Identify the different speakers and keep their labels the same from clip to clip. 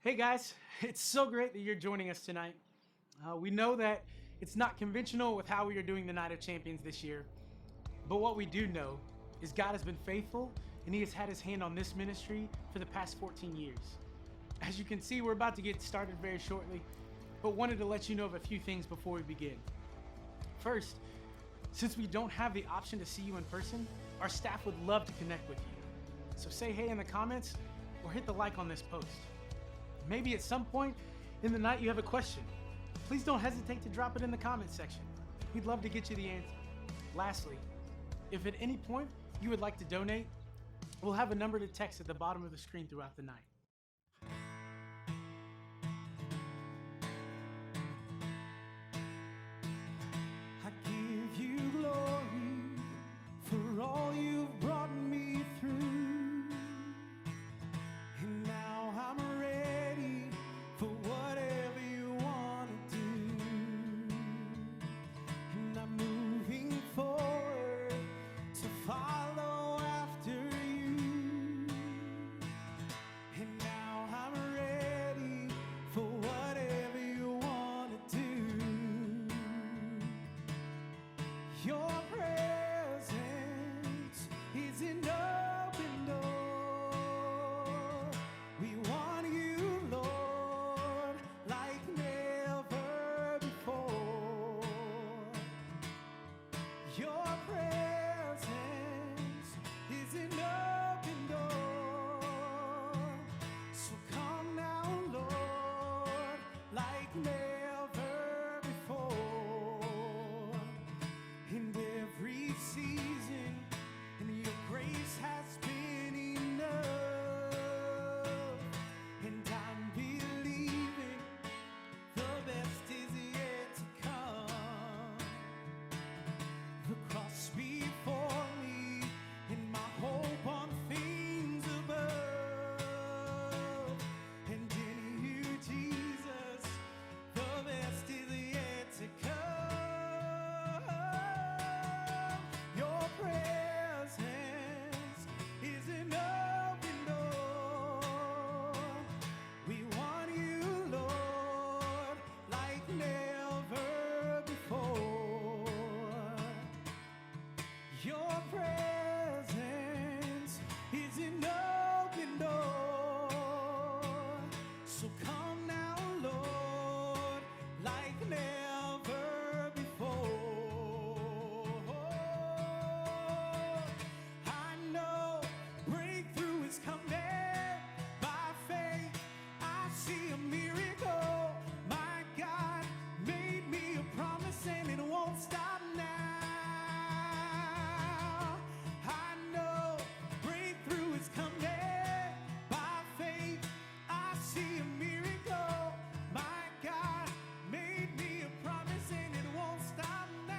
Speaker 1: Hey guys, it's so great that you're joining us tonight. We know that it's not conventional with how we are doing the Night of Champions this year, but what we do know is God has been faithful and He has had His hand on this ministry for the past 14 years. As you can see, we're about to get started very shortly, but wanted to let you know of a few things before we begin. First, since we don't have the option to see you in person, our staff would love to connect with you. So say hey in the comments or hit the like on this post. Maybe at some point in the night you have a question. Please don't hesitate to drop it in the comments section. We'd love to get you the answer. Lastly, if at any point you would like to donate, we'll have a number to text at the bottom of the screen throughout the night.
Speaker 2: I give you glory for all you've brought me through. And now I'm ready for whatever you want to do. And I'm moving forward to follow after you. And now I'm ready for whatever you want to do. Your presence is an open door. We want you, Lord, like never before. Your presence is an open door. So come now, Lord, like never before. In every season, and your grace has been enough. And I'm believing the best is yet to come. The cross before me, and my hope on things above. And in you, Jesus, the best is yet to come. Your presence is an open door. We want you, Lord, like never before. Your presence is an open door. So come now, Lord, like never before. I know breakthrough is coming. By faith, I see a miracle. My God made me a promise and it won't stop now. I know breakthrough is coming. By faith, I see a miracle. My God made me a promise and it won't stop now.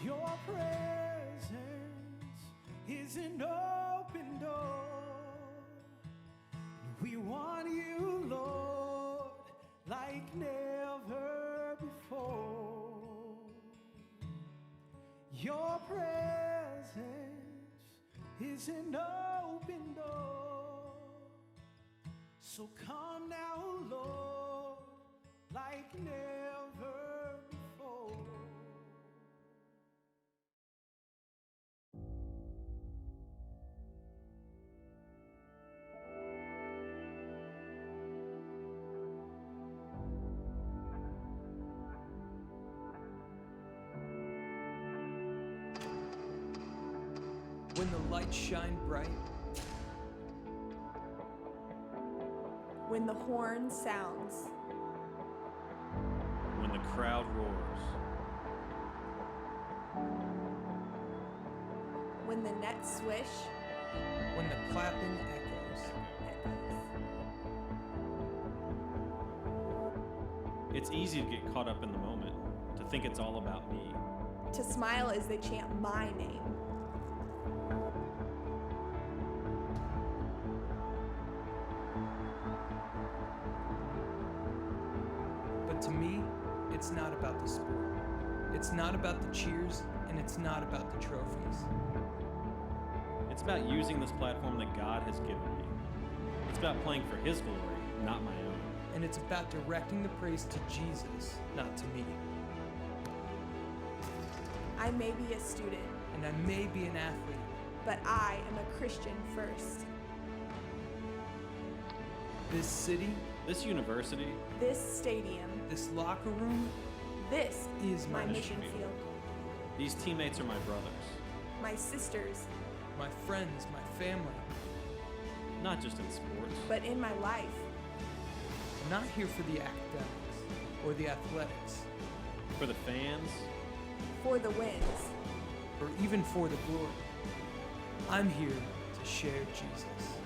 Speaker 2: Your presence is an open door. We want you, Lord, like never before. Your presence is an open door. So come now, Lord, like never before.
Speaker 3: When the lights shine bright,
Speaker 4: When the horn sounds,
Speaker 5: When the crowd roars,
Speaker 4: when the nets swish,
Speaker 3: when the clapping echoes,
Speaker 5: it's easy to get caught up in the moment, to think it's all about me.
Speaker 4: to smile as they chant my name.
Speaker 3: but to me, it's not about the sport. It's not about the cheers, and it's not about the trophies.
Speaker 5: It's It's about using this platform that God has given me. It's about playing for His glory, not my own.
Speaker 3: And it's about directing the praise to Jesus, not to me.
Speaker 4: I may be a student,
Speaker 3: And I may be an athlete,
Speaker 4: but I am a Christian first.
Speaker 3: this city,
Speaker 5: This university,
Speaker 4: This stadium,
Speaker 3: this locker room,
Speaker 4: this
Speaker 3: is
Speaker 4: my
Speaker 3: my
Speaker 4: mission
Speaker 5: field.
Speaker 4: field.
Speaker 5: these teammates are my brothers.
Speaker 4: My sisters,
Speaker 3: my friends, my family.
Speaker 5: Not just in sports.
Speaker 4: but in my life.
Speaker 3: I'm not here for the academics or the athletics
Speaker 5: For the fans,
Speaker 4: For the wins,
Speaker 3: or even for the glory. I'm here to share Jesus.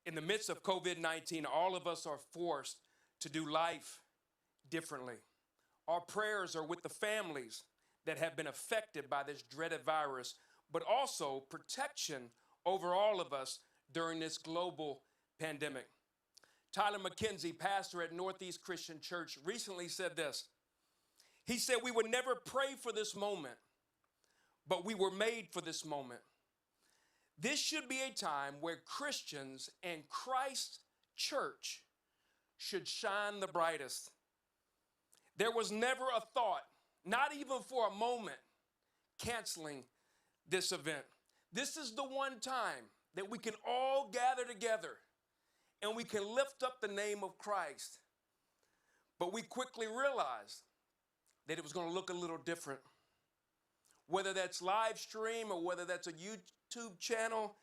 Speaker 6: In the midst of COVID-19, all of us are forced to do life differently. Our prayers are with the families that have been affected by this dreaded virus, but also protection over all of us during this global pandemic. Tyler McKenzie, pastor at Northeast Christian Church, recently said this. He said, "We would never pray for this moment, but we were made for this moment. This should be a time where Christians and Christ's church should shine the brightest. There was never a thought, not even for a moment, canceling this event. This is the one time that we can all gather together and we can lift up the name of Christ." But we quickly realized that it was going to look a little different. Whether that's live stream or whether that's a YouTube channel,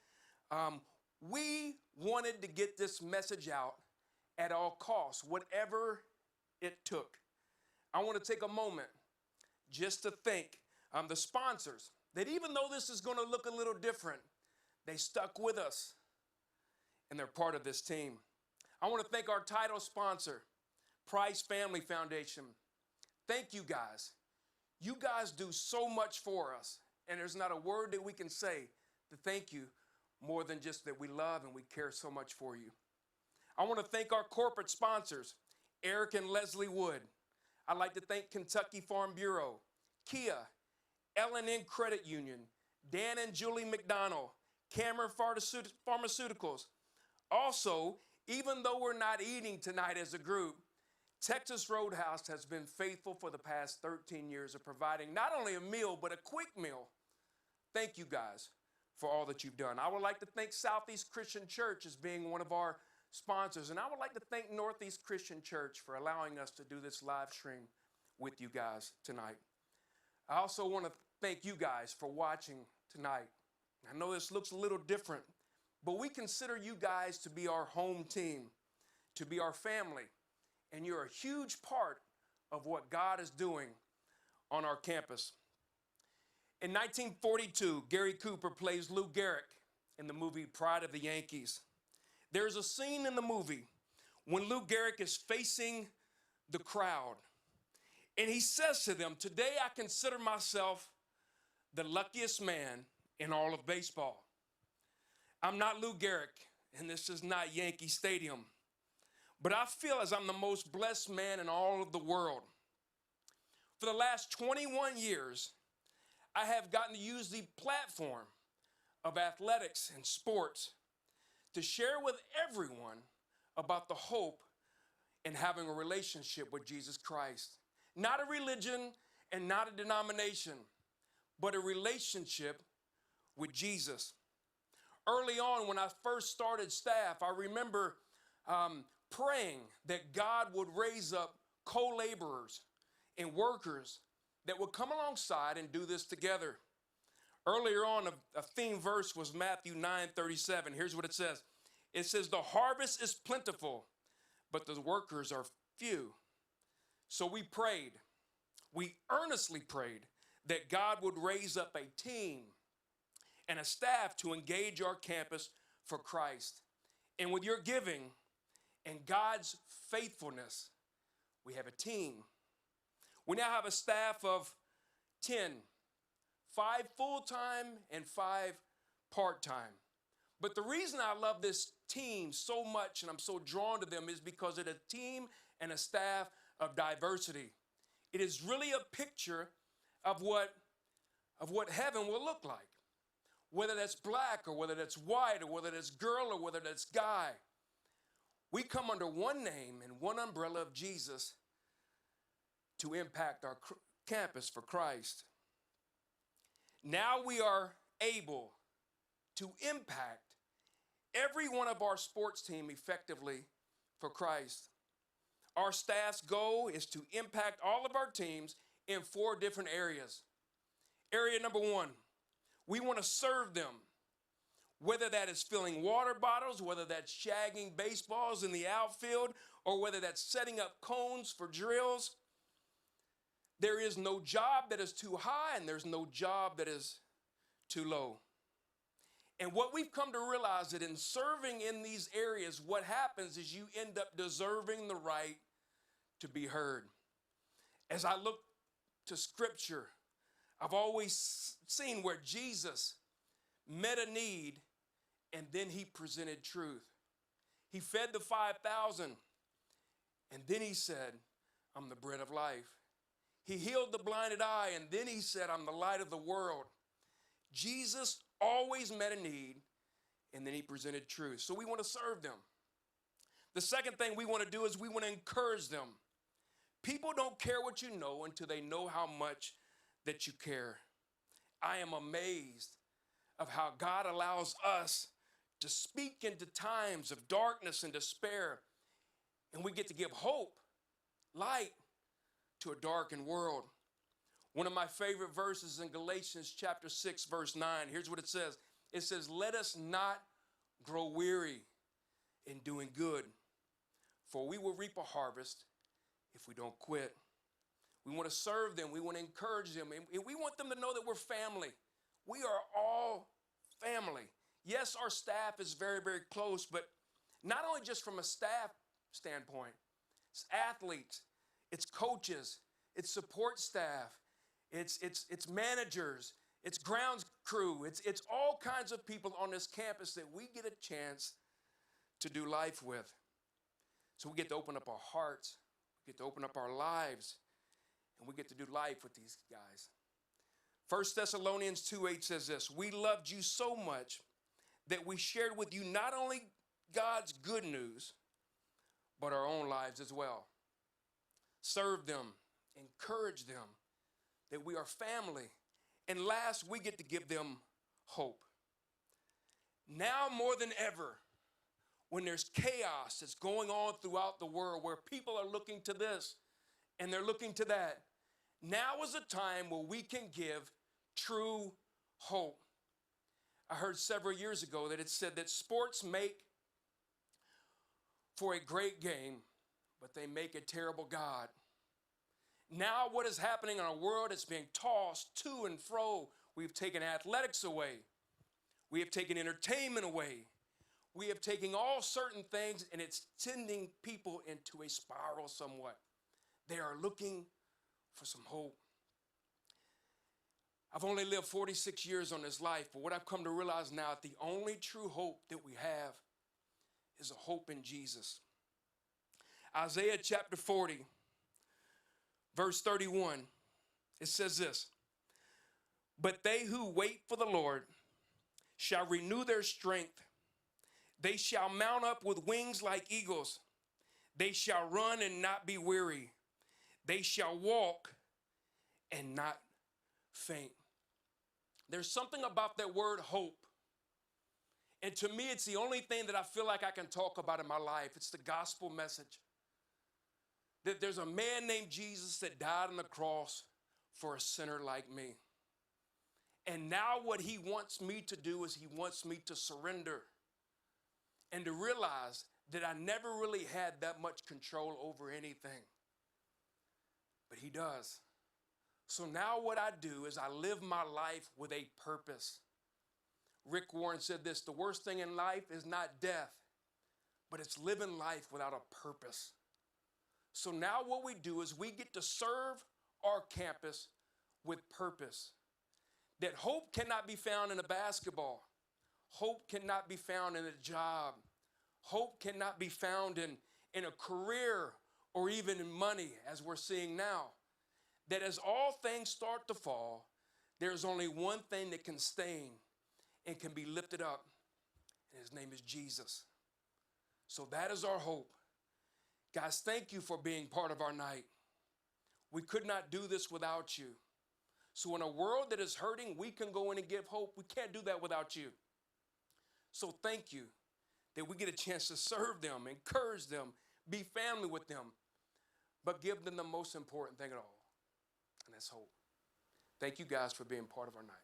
Speaker 6: we wanted to get this message out at all costs, whatever it took. I want to take a moment just to thank the sponsors that even though this is going to look a little different, they stuck with us and they're part of this team. I want to thank our title sponsor, Price Family Foundation. Thank you guys. You guys do so much for us, and there's not a word that we can say to thank you more than just that we love and we care so much for you. I want to thank our corporate sponsors, Eric and Leslie Wood. I'd like to thank Kentucky Farm Bureau, Kia, L&N Credit Union, Dan and Julie McDonald, Cameron Pharmaceuticals. Also, even though we're not eating tonight as a group, Texas Roadhouse has been faithful for the past 13 years of providing not only a meal, but a quick meal. Thank you guys for all that you've done. I would like to thank Southeast Christian Church as being one of our sponsors, and I would like to thank Northeast Christian Church for allowing us to do this live stream with you guys tonight. I also want to thank you guys for watching tonight. I know this looks a little different, but we consider you guys to be our home team, to be our family. And you're a huge part of what God is doing on our campus. In 1942, Gary Cooper plays Lou Gehrig in the movie Pride of the Yankees. There's a scene in the movie when Lou Gehrig is facing the crowd, and he says to them, "Today I consider myself the luckiest man in all of baseball. I'm not Lou Gehrig, and this is not Yankee Stadium. But I feel as I'm the most blessed man in all of the world. For the last 21 years, I have gotten to use the platform of athletics and sports to share with everyone about the hope in having a relationship with Jesus Christ. Not a religion and not a denomination, but a relationship with Jesus." Early on, when I first started staff, I remember praying that God would raise up co-laborers and workers that would come alongside and do this together. Earlier on, a theme verse was Matthew 9:37. Here's what it says. It says, "The harvest is plentiful, but the workers are few." So we earnestly prayed that God would raise up a team and a staff to engage our campus for Christ. And with your giving and God's faithfulness, we have a team. We now have a staff of 10, 5 full-time and 5 part-time. But the reason I love this team so much and I'm so drawn to them is because of a team and a staff of diversity. It is really a picture of what heaven will look like. Whether that's black or whether that's white or whether that's girl or whether that's guy. We come under one name and one umbrella of Jesus to impact our campus for Christ. Now we are able to impact every one of our sports team effectively for Christ. Our staff's goal is to impact all of our teams in 4 different areas. Area number 1, we want to serve them. Whether that is filling water bottles, whether that's shagging baseballs in the outfield, or whether that's setting up cones for drills, there is no job that is too high and there's no job that is too low. And what we've come to realize that in serving in these areas, what happens is you end up deserving the right to be heard. As I look to Scripture, I've always seen where Jesus met a need and then he presented truth. He fed the 5,000 and then he said, I'm the bread of life. He healed the blinded eye and then he said, I'm the light of the world. Jesus always met a need and then he presented truth. So we want to serve them. The second thing we want to do is we want to encourage them. People don't care what you know until they know how much that you care. I am amazed of how God allows us to speak into times of darkness and despair, and we get to give hope, light to a darkened world. One of my favorite verses in Galatians chapter 6, verse 9, here's what it says. It says, let us not grow weary in doing good, for we will reap a harvest if we don't quit. We want to serve them. We want to encourage them. And we want them to know that we're family. We are all family. Yes, our staff is very, very close, but not only just from a staff standpoint. It's athletes, it's coaches, it's support staff, it's managers, it's grounds crew, it's all kinds of people on this campus that we get a chance to do life with. So we get to open up our hearts, we get to open up our lives, and we get to do life with these guys. 1 Thessalonians 2:8 says this, we loved you so much that we shared with you not only God's good news, but our own lives as well. Serve them, encourage them, that we are family. And last, we get to give them hope. Now more than ever, when there's chaos that's going on throughout the world, where people are looking to this and they're looking to that, now is a time where we can give true hope. I heard several years ago that it said that sports make for a great game, but they make a terrible God. Now what is happening in our world is being tossed to and fro. We've taken athletics away. We have taken entertainment away. We have taken all certain things, and it's sending people into a spiral somewhat. They are looking for some hope. I've only lived 46 years on this life, but what I've come to realize now, the only true hope that we have is a hope in Jesus. Isaiah chapter 40, verse 31, it says this, but they who wait for the Lord shall renew their strength. They shall mount up with wings like eagles. They shall run and not be weary. They shall walk and not faint. There's something about that word hope. And to me, it's the only thing that I feel like I can talk about in my life. It's the gospel message. That there's a man named Jesus that died on the cross for a sinner like me. And now what he wants me to do is he wants me to surrender and to realize that I never really had that much control over anything. But he does. So now what I do is I live my life with a purpose. Rick Warren said this, the worst thing in life is not death, but it's living life without a purpose. So now what we do is we get to serve our campus with purpose. That hope cannot be found in a basketball. Hope cannot be found in a job. Hope cannot be found in a career or even in money, as we're seeing now. That as all things start to fall, there's only one thing that can sustain and can be lifted up, and his name is Jesus. So that is our hope. Guys, thank you for being part of our night. We could not do this without you. So in a world that is hurting, we can go in and give hope. We can't do that without you. So thank you that we get a chance to serve them, encourage them, be family with them, but give them the most important thing at all, and that's hope. Thank you guys for being part of our night.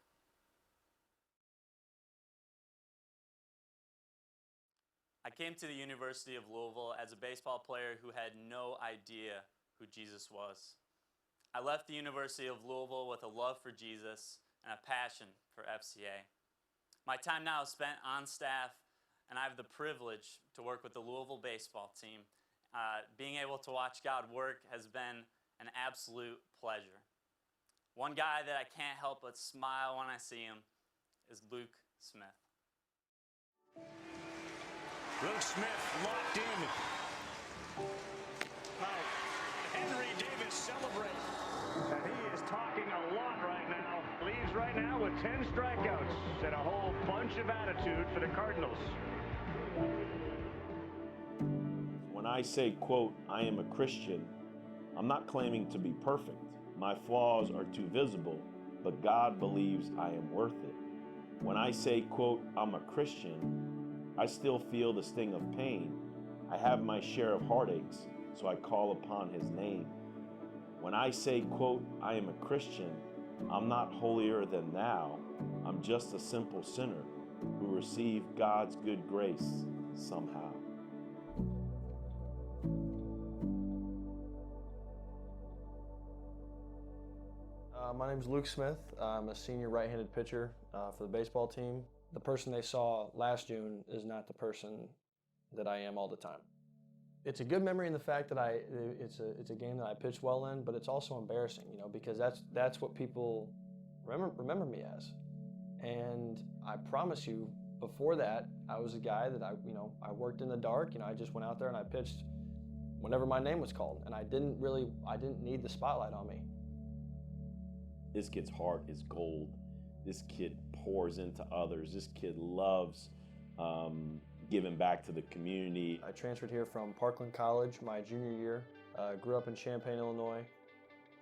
Speaker 7: I came to the University of Louisville as a baseball player who had no idea who Jesus was. I left the University of Louisville with a love for Jesus and a passion for FCA. My time now is spent on staff, and I have the privilege to work with the Louisville baseball team. Being able to watch God work has been an absolute pleasure. One guy that I can't help but smile when I see him is Luke Smith.
Speaker 8: Luke Smith locked in. Now, Henry Davis celebrates. And he is talking a lot right now. Leaves right now with 10 strikeouts and a whole bunch of attitude for the Cardinals.
Speaker 9: When I say, quote, I am a Christian, I'm not claiming to be perfect. My flaws are too visible, but God believes I am worth it. When I say, quote, I'm a Christian, I still feel the sting of pain. I have my share of heartaches, so I call upon his name. When I say, quote, I am a Christian, I'm not holier than thou. I'm just a simple sinner who received God's good grace somehow.
Speaker 10: My name is Luke Smith. I'm a senior right-handed pitcher for the baseball team. The person they saw last June is not the person that I am all the time. It's a good memory in the fact that it's a game that I pitched well in, but it's also embarrassing, because that's what people remember me as. And I promise you, before that, I was a guy that I worked in the dark. I just went out there and I pitched whenever my name was called, and I didn't need the spotlight on me.
Speaker 9: This kid's heart is gold. This kid pours into others. This kid loves giving back to the community.
Speaker 10: I transferred here from Parkland College my junior year. Grew up in Champaign, Illinois.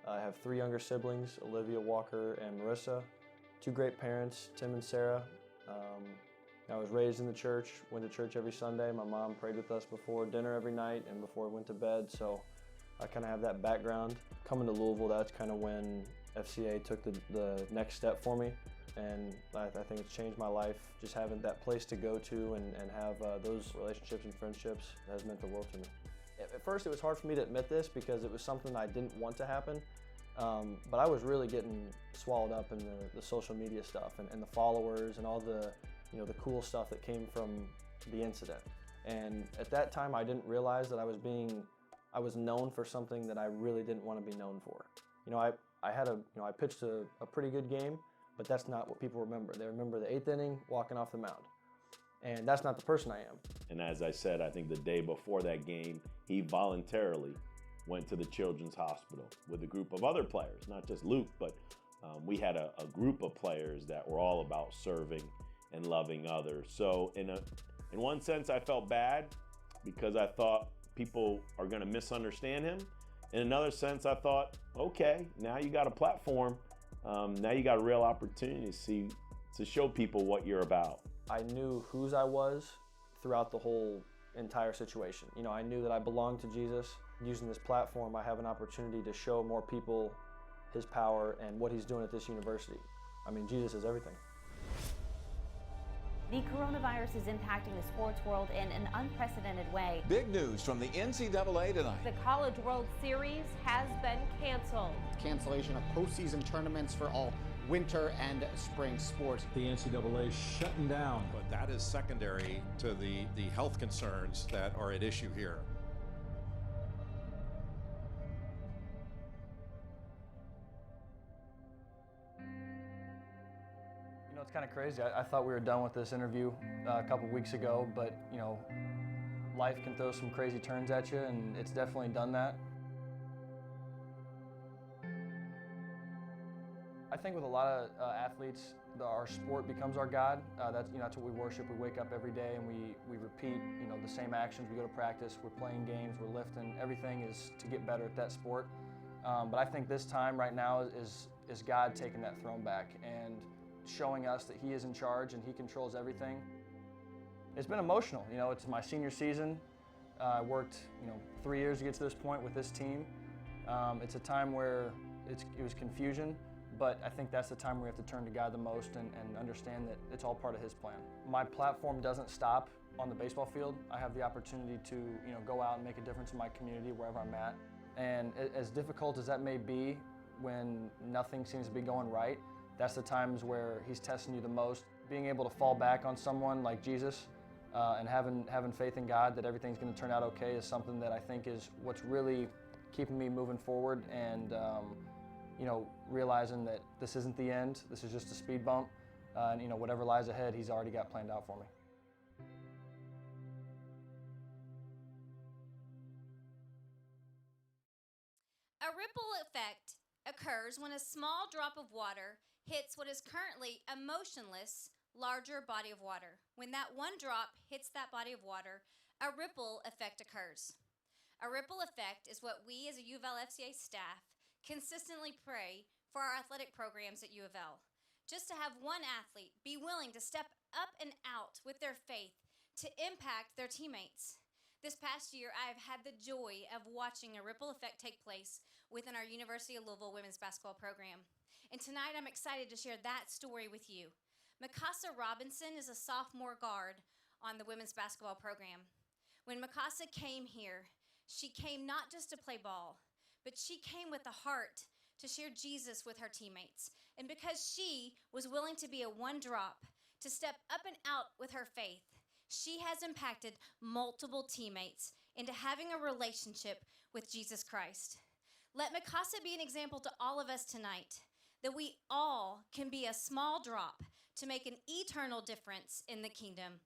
Speaker 10: I have 3 younger siblings, Olivia, Walker, and Marissa. 2 great parents, Tim and Sarah. I was raised in the church, went to church every Sunday. My mom prayed with us before dinner every night and before we went to bed, so I kind of have that background. Coming to Louisville, that's kind of when FCA took the next step for me, and I think it's changed my life. Just having that place to go to and have those relationships and friendships has meant the world to me. At first it was hard for me to admit this because it was something I didn't want to happen, but I was really getting swallowed up in the social media stuff and the followers and all the the cool stuff that came from the incident. And at that time I didn't realize that I was known for something that I really didn't want to be known for. I pitched a pretty good game, but that's not what people remember. They remember the 8th inning, walking off the mound. And that's not the person I am.
Speaker 9: And as I said, I think the day before that game, he voluntarily went to the Children's Hospital with a group of other players, not just Luke, but we had a group of players that were all about serving and loving others. So in one sense, I felt bad because I thought people are going to misunderstand him. In another sense, I thought, okay, now you got a platform. Now you got a real opportunity to show people what you're about.
Speaker 10: I knew whose I was throughout the whole entire situation. I knew that I belonged to Jesus. Using this platform, I have an opportunity to show more people his power and what he's doing at this university. Jesus is everything.
Speaker 11: The coronavirus is impacting the sports world in an unprecedented way.
Speaker 12: Big news from the NCAA tonight.
Speaker 11: The College World Series has been canceled.
Speaker 13: Cancellation of postseason tournaments for all winter and spring sports.
Speaker 14: The NCAA shutting down.
Speaker 15: But that is secondary to the health concerns that are at issue here.
Speaker 10: It's kind of crazy. I thought we were done with this interview a couple weeks ago, but you know, life can throw some crazy turns at you, and it's definitely done that. I think with a lot of athletes, our sport becomes our God. That's what we worship. We wake up every day and we repeat the same actions. We go to practice, we're playing games, we're lifting. Everything is to get better at that sport. But I think this time right now is God taking that throne back and showing us that He is in charge and He controls everything. It's been emotional. It's my senior season. I worked 3 years to get to this point with this team. It's a time where it was confusion. But I think that's the time we have to turn to God the most and understand that it's all part of His plan. My platform doesn't stop on the baseball field. I have the opportunity to go out and make a difference in my community wherever I'm at. And as difficult as that may be when nothing seems to be going right, that's the times where He's testing you the most. Being able to fall back on someone like Jesus and having faith in God that everything's going to turn out okay is something that I think is what's really keeping me moving forward and realizing that this isn't the end, this is just a speed bump, and whatever lies ahead, He's already got planned out for me.
Speaker 16: A ripple effect occurs when a small drop of water hits what is currently a motionless, larger body of water. When that one drop hits that body of water, a ripple effect occurs. A ripple effect is what we as a UofL FCA staff consistently pray for our athletic programs at UofL. Just to have one athlete be willing to step up and out with their faith to impact their teammates. This past year, I have had the joy of watching a ripple effect take place within our University of Louisville women's basketball program. And tonight, I'm excited to share that story with you. Mikasa Robinson is a sophomore guard on the women's basketball program. When Mikasa came here, she came not just to play ball, but she came with a heart to share Jesus with her teammates. And because she was willing to be a one drop, to step up and out with her faith, she has impacted multiple teammates into having a relationship with Jesus Christ. Let Mikasa be an example to all of us tonight that we all can be a small drop to make an eternal difference in the kingdom.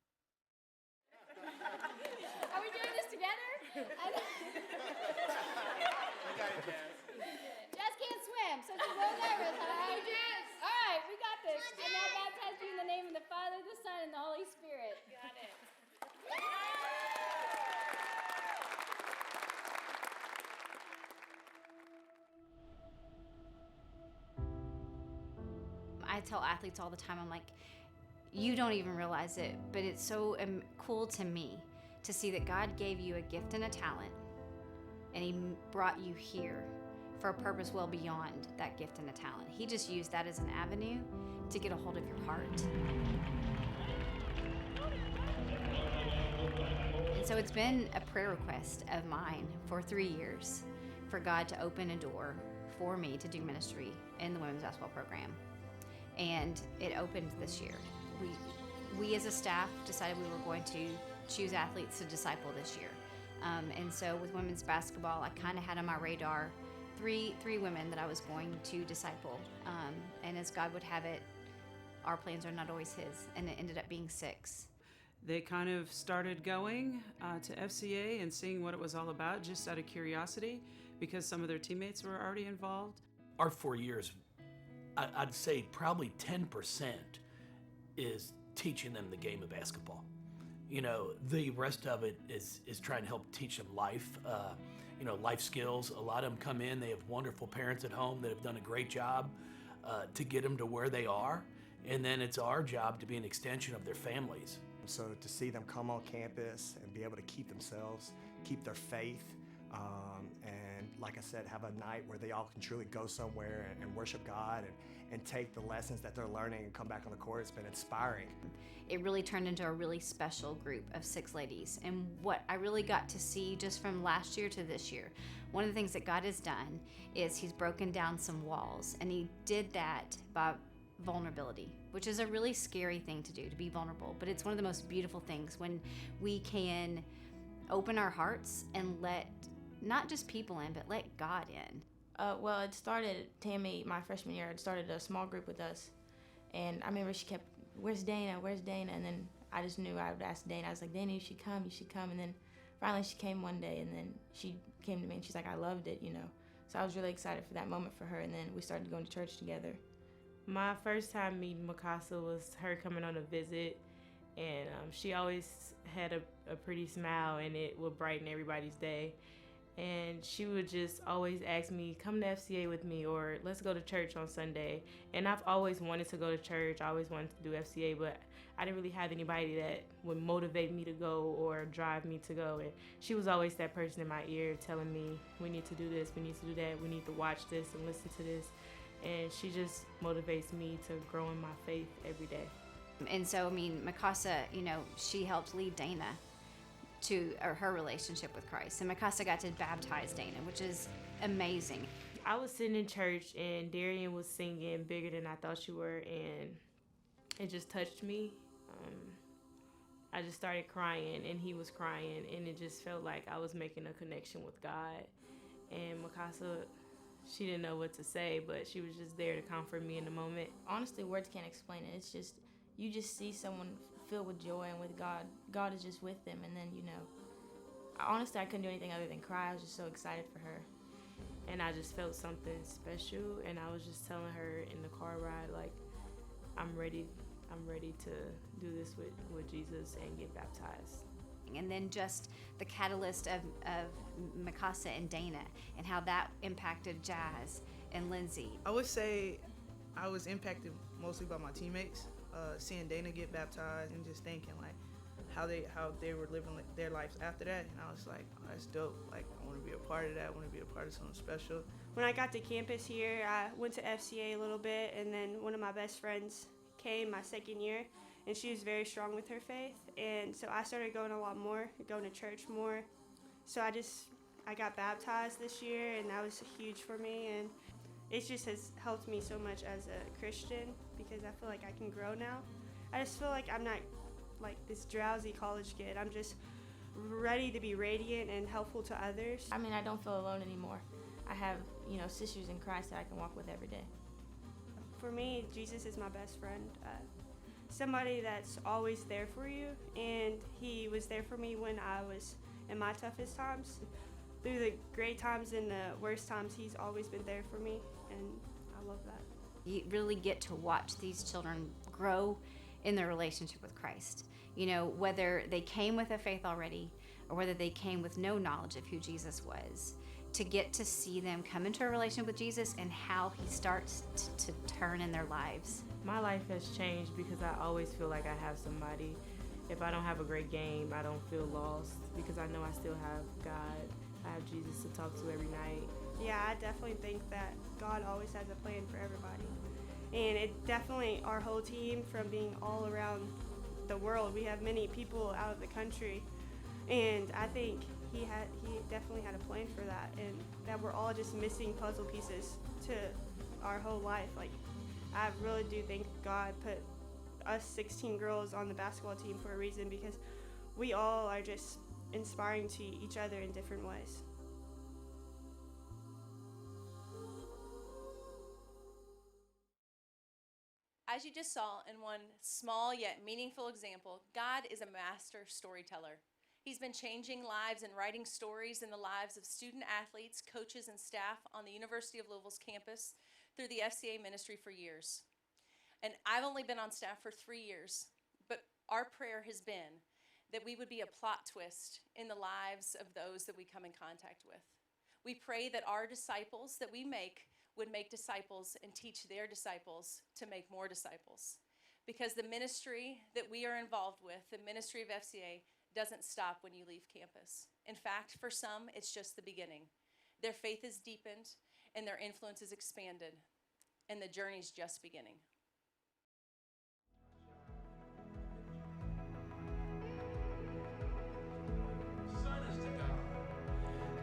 Speaker 17: Are we doing this together? Jess can't swim, so she's a little nervous. All right, Jess. All right, we got this. I now baptize you in the name of the Father, the Son, and the Holy Spirit. Got it.
Speaker 11: I tell athletes all the time, I'm like, you don't even realize it, but it's so cool to me to see that God gave you a gift and a talent, and He brought you here for a purpose well beyond that gift and a talent. He just used that as an avenue to get a hold of your heart. And so it's been a prayer request of mine for 3 years for God to open a door for me to do ministry in the women's basketball program. And it opened this year. We as a staff decided we were going to choose athletes to disciple this year. And so with women's basketball, I kind of had on my radar three women that I was going to disciple. And as God would have it, our plans are not always His, and it ended up being 6.
Speaker 18: They kind of started going to FCA and seeing what it was all about just out of curiosity because some of their teammates were already involved.
Speaker 19: Our 4 years, I'd say probably 10% is teaching them the game of basketball. The rest of it is trying to help teach them life, life skills. A lot of them come in, they have wonderful parents at home that have done a great job to get them to where they are. And then it's our job to be an extension of their families.
Speaker 20: So to see them come on campus and be able to keep themselves, keep their faith, and like I said, have a night where they all can truly go somewhere and worship God and take the lessons that they're learning and come back on the court, it's been inspiring.
Speaker 11: It really turned into a really special group of 6 ladies. And what I really got to see just from last year to this year, one of the things that God has done is He's broken down some walls, and He did that by vulnerability, which is a really scary thing to do, to be vulnerable, but it's one of the most beautiful things when we can open our hearts and let not just people in, but let God in.
Speaker 21: Well, it started, Tammy, my freshman year, it started a small group with us, and I remember she kept where's Dana? Where's Dana? And then I just knew I would ask Dana. I was like, Dana, you should come. You should come. And then finally she came one day, and then she came to me and she's like, I loved it, you know. So I was really excited for that moment for her, and then we started going to church together.
Speaker 22: My first time meeting Mikasa was her coming on a visit, and she always had a pretty smile, and it would brighten everybody's day. And she would just always ask me, come to FCA with me, or let's go to church on Sunday. And I've always wanted to go to church. I always wanted to do FCA, but I didn't really have anybody that would motivate me to go or drive me to go. And she was always that person in my ear telling me, we need to do this, we need to do that, we need to watch this and listen to this. And she just motivates me to grow in my faith every day.
Speaker 11: And so, I mean, Mikasa, you know, she helped lead Dana to her relationship with Christ. And Mikasa got to baptize Dana, which is amazing.
Speaker 22: I was sitting in church and Darian was singing Bigger Than I Thought You Were, and it just touched me. I just started crying and he was crying, and it just felt like I was making a connection with God. And Mikasa, she didn't know what to say, but she was just there to comfort me in the moment.
Speaker 21: Honestly, words can't explain it. It's just, you just see someone filled with joy and with God. God is just with them, and then, you know, honestly, I couldn't do anything other than cry. I was just so excited for her.
Speaker 22: And I just felt something special, and I was just telling her in the car ride, like, I'm ready to do this with Jesus and get baptized.
Speaker 11: And then just the catalyst of Mikasa and Dana, and how that impacted Jazz and Lindsay.
Speaker 23: I would say I was impacted mostly by my teammates, seeing Dana get baptized and just thinking like how they were living their lives after that. And I was like, oh, that's dope. Like, I want to be a part of that. I want to be a part of something special.
Speaker 24: When I got to campus here, I went to FCA a little bit, and then one of my best friends came my second year, and she was very strong with her faith, and so I started going a lot more, going to church more. So I got baptized this year, and that was huge for me, and it just has helped me so much as a Christian, because I feel like I can grow now. I just feel like I'm not like this drowsy college kid. I'm just ready to be radiant and helpful to others.
Speaker 21: I mean, I don't feel alone anymore. I have, you know, sisters in Christ that I can walk with every day.
Speaker 24: For me, Jesus is my best friend. Somebody that's always there for you, and he was there for me when I was in my toughest times. Through the great times and the worst times, he's always been there for me, and I love that.
Speaker 11: You really get to watch these children grow in their relationship with Christ. You know, whether they came with a faith already or whether they came with no knowledge of who Jesus was, to get to see them come into a relationship with Jesus and how he starts to turn in their lives.
Speaker 22: My life has changed because I always feel like I have somebody. If I don't have a great game, I don't feel lost because I know I still have God. I have Jesus to talk to every night.
Speaker 24: Yeah, I definitely think that God always has a plan for everybody. And it definitely, our whole team, from being all around the world, we have many people out of the country, and I think he definitely had a plan for that, and that we're all just missing puzzle pieces to our whole life. Like, I really do think God put us 16 girls on the basketball team for a reason, because we all are just inspiring to each other in different ways.
Speaker 25: As you just saw in one small yet meaningful example, God is a master storyteller. He's been changing lives and writing stories in the lives of student athletes, coaches, and staff on the University of Louisville's campus through the FCA ministry for years. And I've only been on staff for 3 years, but our prayer has been that we would be a plot twist in the lives of those that we come in contact with. We pray that our disciples that we make would make disciples and teach their disciples to make more disciples. Because the ministry that we are involved with, the ministry of FCA, doesn't stop when you leave campus. In fact, for some, it's just the beginning. Their faith is deepened and their influence is expanded, and the journey's just beginning.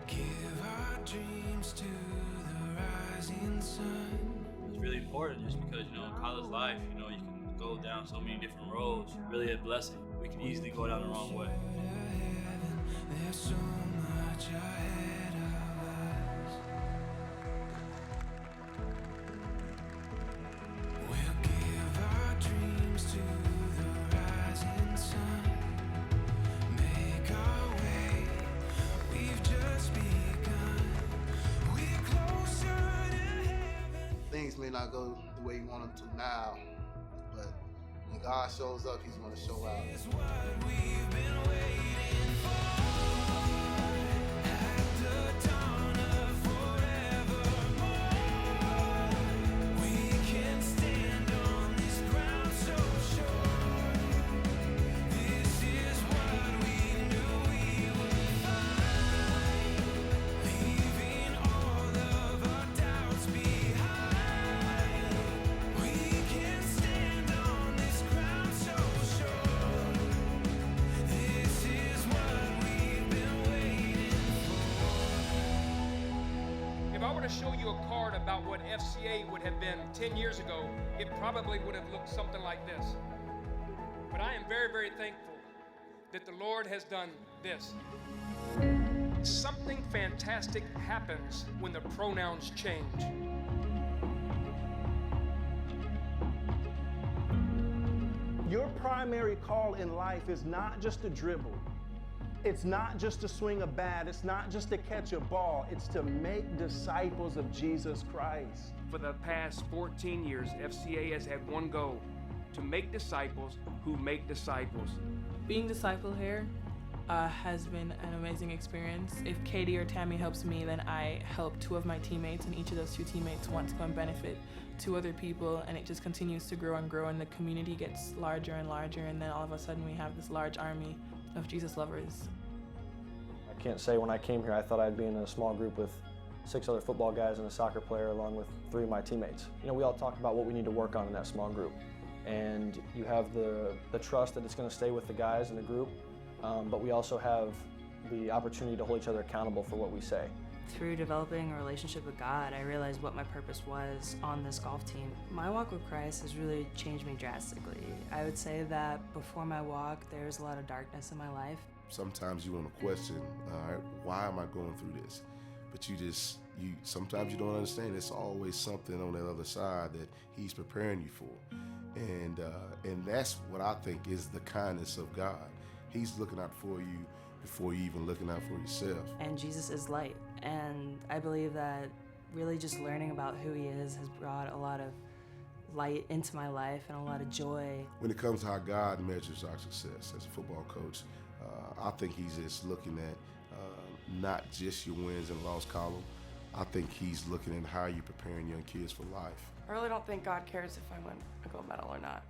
Speaker 2: Give our dreams to the rising sun.
Speaker 26: It's really important just because, you know, in college life, you know, you can go down so many different roads. Really a blessing. We can easily go down the wrong way.
Speaker 2: There's so much ahead of us. We'll give our dreams to
Speaker 1: may not go the way you want them to now, but when God shows up, he's going to show out.
Speaker 3: If I were to show you a card about what FCA would have been 10 years ago, it probably would have looked something like this. But I am very, very thankful that the Lord has done this. Something fantastic happens when the pronouns change.
Speaker 4: Your primary call in life is not just to dribble. It's not just to swing a bat. It's not just to catch a ball. It's to make disciples of Jesus Christ.
Speaker 3: For the past 14 years, FCA has had one goal: to make disciples who make disciples.
Speaker 22: Being discipled here has been an amazing experience. If Katie or Tammy helps me, then I help two of my teammates, and each of those two teammates want to go and benefit two other people, and it just continues to grow and grow, and the community gets larger and larger, and then all of a sudden we have this large army of Jesus lovers.
Speaker 10: I can't say when I came here I thought I'd be in a small group with 6 other football guys and a soccer player along with 3 of my teammates. You know, we all talk about what we need to work on in that small group. And you have the trust that it's going to stay with the guys in the group, but we also have the opportunity to hold each other accountable for what we say.
Speaker 5: Through developing a relationship with God, I realized what my purpose was on this golf team. My walk with Christ has really changed me drastically. I would say that before my walk, there was a lot of darkness in my life.
Speaker 6: Sometimes you want to question, all right, why am I going through this? But sometimes you don't understand. It's always something on the other side that he's preparing you for. And that's what I think is the kindness of God. He's looking out for you before you even looking out for yourself.
Speaker 5: And Jesus is light. And I believe that really just learning about who he is has brought a lot of light into my life and a lot of joy.
Speaker 6: When it comes to how God measures our success as a football coach, I think he's just looking at not just your wins and loss column. I think he's looking at how you're preparing young kids for life.
Speaker 7: I really don't think God cares if I win a gold medal or not.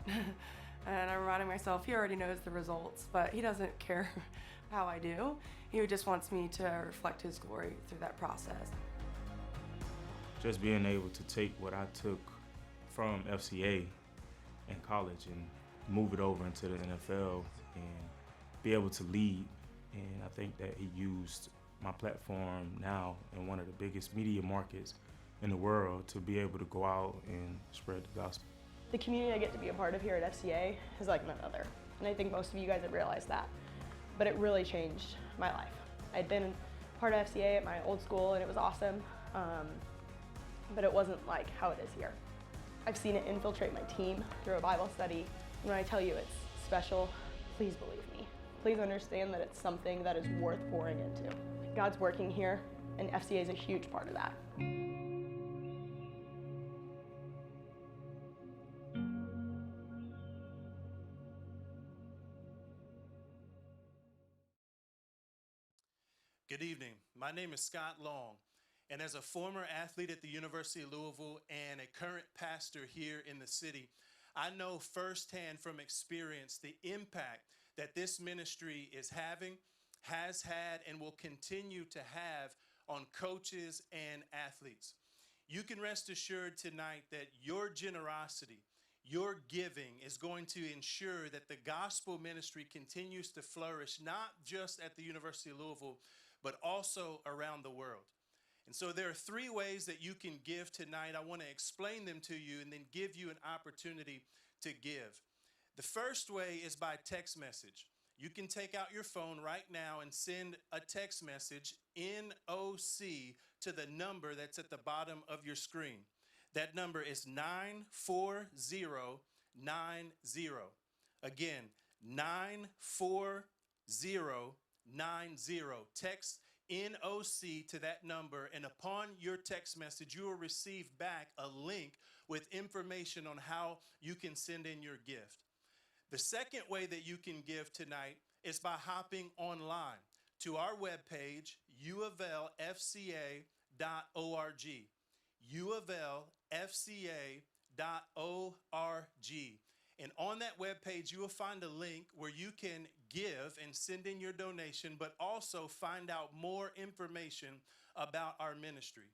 Speaker 7: And I'm reminding myself, he already knows the results, but he doesn't care how I do. He just wants me to reflect his glory through that process.
Speaker 27: Just being able to take what I took from FCA in college and move it over into the NFL and be able to lead. And I think that he used my platform now in one of the biggest media markets in the world to be able to go out and spread the gospel.
Speaker 7: The community I get to be a part of here at FCA is like none other. And I think most of you guys have realized that. But it really changed my life. I'd been part of FCA at my old school and it was awesome, but it wasn't like how it is here. I've seen it infiltrate my team through a Bible study. When I tell you it's special, please believe me. Please understand that it's something that is worth pouring into. God's working here, and FCA is a huge part of that.
Speaker 28: Good evening. My name is Scott Long, and as a former athlete at the University of Louisville and a current pastor here in the city, I know firsthand from experience the impact that this ministry is having, has had, and will continue to have on coaches and athletes. You can rest assured tonight that your generosity, your giving is going to ensure that the gospel ministry continues to flourish, not just at the University of Louisville, but also around the world. And so there are 3 ways that you can give tonight. I want to explain them to you and then give you an opportunity to give. The first way is by text message. You can take out your phone right now and send a text message, NOC, to the number that's at the bottom of your screen. That number is 94090. Again, 94090. Text NOC to that number, and upon your text message, you will receive back a link with information on how you can send in your gift. The second way that you can give tonight is by hopping online to our webpage, UofLFCA.org. UofLFCA.org. And on that webpage, you will find a link where you can give and send in your donation, but also find out more information about our ministry.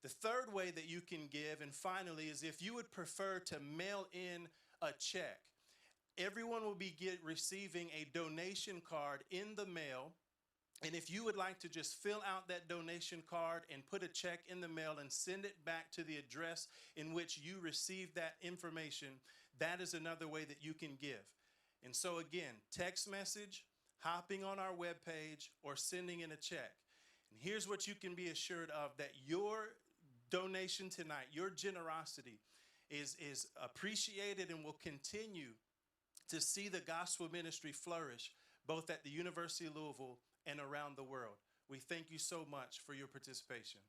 Speaker 28: The third way that you can give, and finally, is if you would prefer to mail in a check. Everyone will be receiving a donation card in the mail. And if you would like to just fill out that donation card and put a check in the mail and send it back to the address in which you received that information, that is another way that you can give. And so again, text message, hopping on our webpage, or sending in a check. And here's what you can be assured of, that your donation tonight, your generosity is appreciated and will continue to see the gospel ministry flourish both at the University of Louisville and around the world. We thank you so much for your participation.